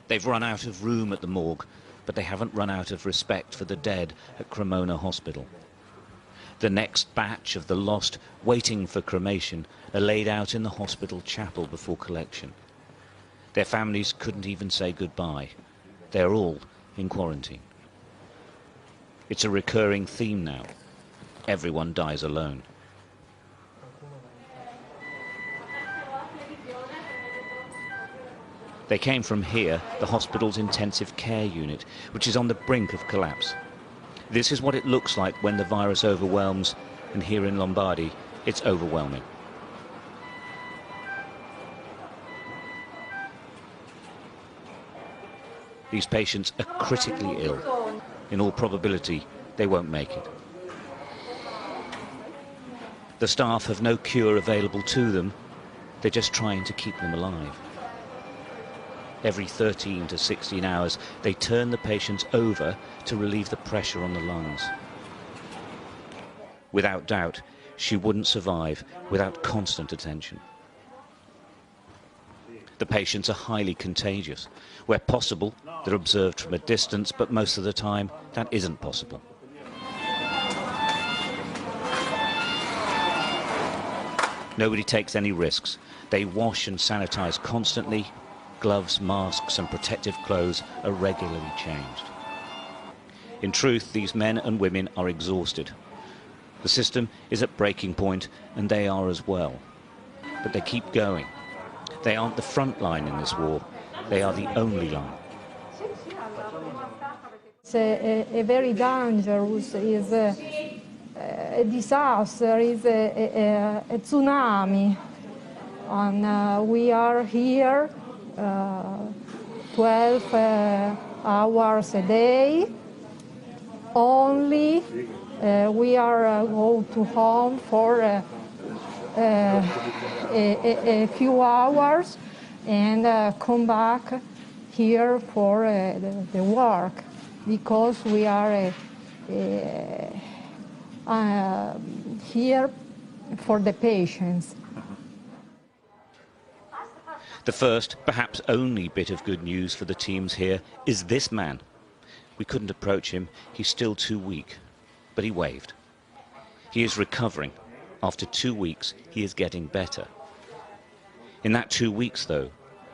They've run out of room at the morgue, but they haven't run out of respect for the dead at Cremona Hospital. The next batch of the lost waiting for cremation are laid out in the hospital chapel before collection. Their families couldn't even say goodbye. They're all in quarantine. It's a recurring theme now. Everyone dies alone. They came from here, the hospital's intensive care unit, which is on the brink of collapse. This is what it looks like when the virus overwhelms, and here in Lombardy, it's overwhelming. These patients are critically ill. In all probability, they won't make it. The staff have no cure available to them. They're just trying to keep them alive. Every 13 to 16 hours, they turn the patients over to relieve the pressure on the lungs. Without doubt, she wouldn't survive without constant attention. The patients are highly contagious. Where possible, they're observed from a distance, but most of the time, that isn't possible. Nobody takes any risks. They wash and sanitize constantly. Gloves, masks and protective clothes are regularly changed. In truth, these men and women are exhausted. The system is at breaking point, and they are as well. But they keep going. They aren't the front line in this war. They are the only line. It's a very dangerous, is a disaster, is a tsunami. And we are here 12 hours a day. Only we are go to home for a few hours and come back here for the work, because we are here for the patients. The first, perhaps only bit of good news for the teams here is this man. We couldn't approach him, he's still too weak, but he waved. He is recovering. After 2 weeks, he is getting better. In that 2 weeks, though,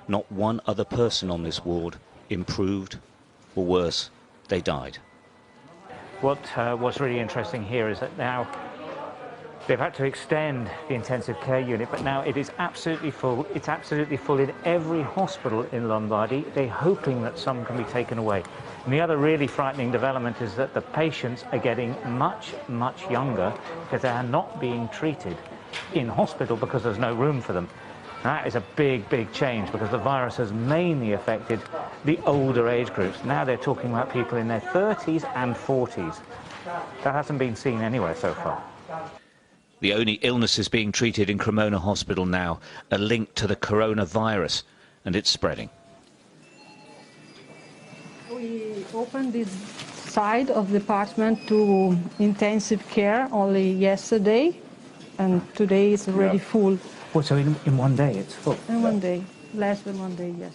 not one other person on this ward improved, or worse, they died. What's really interesting here is that now they've had to extend the intensive care unit, but now it is absolutely full. It's absolutely full in every hospital in Lombardy. They're hoping that some can be taken away. And the other really frightening development is that the patients are getting much, much younger because they are not being treated in hospital because there's no room for them. That is a big, big change, because the virus has mainly affected the older age groups. Now they're talking about people in their 30s and 40s. That hasn't been seen anywhere so far. The only illnesses being treated in Cremona Hospital now are linked to the coronavirus, and it's spreading. We opened this side of the department to intensive care only yesterday, and today is already full. Well, so in 1 day it's full? In 1 day, less than 1 day, yes.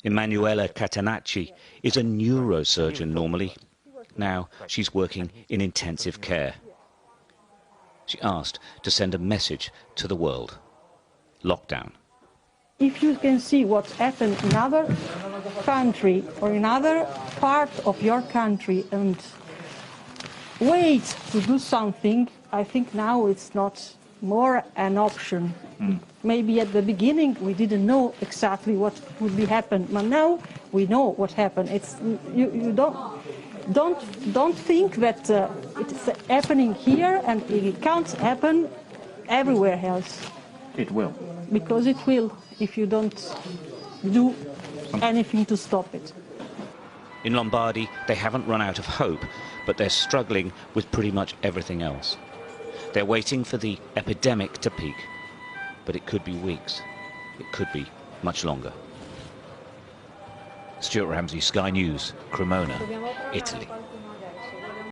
Emanuela Catenacci is a neurosurgeon normally. Now she's working in intensive care. She asked to send a message to the world. Lockdown. If you can see what's happened in other country or in other part of your country and wait to do something, I think now it's not more an option. Maybe at the beginning we didn't know exactly what would be happen, but now we know what happened. It's you don't think that it's happening here and it can't happen everywhere else. It will. Because it will, if you don't do anything to stop it. In Lombardy, they haven't run out of hope, but they're struggling with pretty much everything else. They're waiting for the epidemic to peak, but it could be weeks. It could be much longer. Stuart Ramsey, Sky News, Cremona, Italy.